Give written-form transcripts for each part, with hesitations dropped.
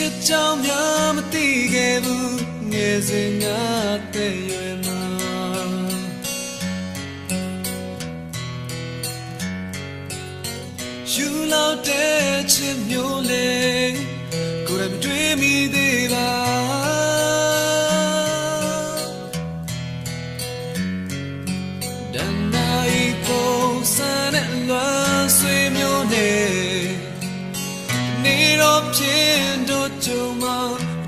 စ်ကြောင်များမသိခဲ့ဘူးငယ်စဉ်ငါတဲ့ရွယ်မှာယူလောက်တဲ့ချစ်မျိုးလေးကိုယ်တိုင်မတွေ့မိသေးပါတန်နိုင်ပုံစံနဲ့လွမ်းဆွေမျိုးနဲ့နေတော့ပြင်းတော့ကြုံမှ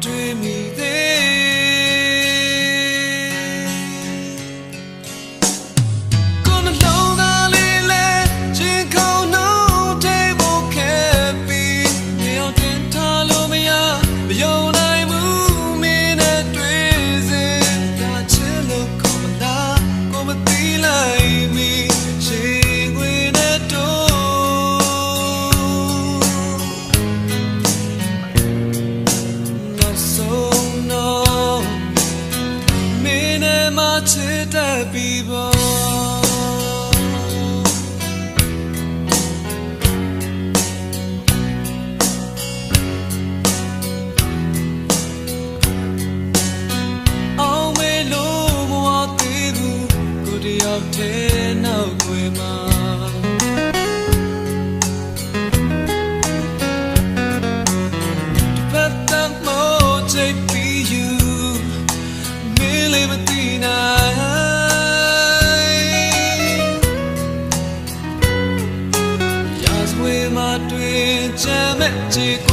တွေ့မိသေးကိုယ်နှလုံးသားလေးလဲချင်းခုန်တော့တဲ့ဘုခဲ့ပြီးမြေအောင်တင်ထားလို့မရမယုံနိုင်ဘူးမင်းနဲ့တွေ့စဉ်ဒါချစ်လို့ခေါ်မလားကိုမသိလိုက်မီရှင်ဝင်တဲ့တော့ချစ်တဲ့ပြီးပေါ်အောင်မေလို့မဝသေးဘူးကိုတယောက်တည်းနောက်ွယ်မှာတပတ်တမ်းမို့ချိတ်ပြီးယူမင်းလေးမသိနိုင်တွေ့ချမ်းမဲ့ချစ်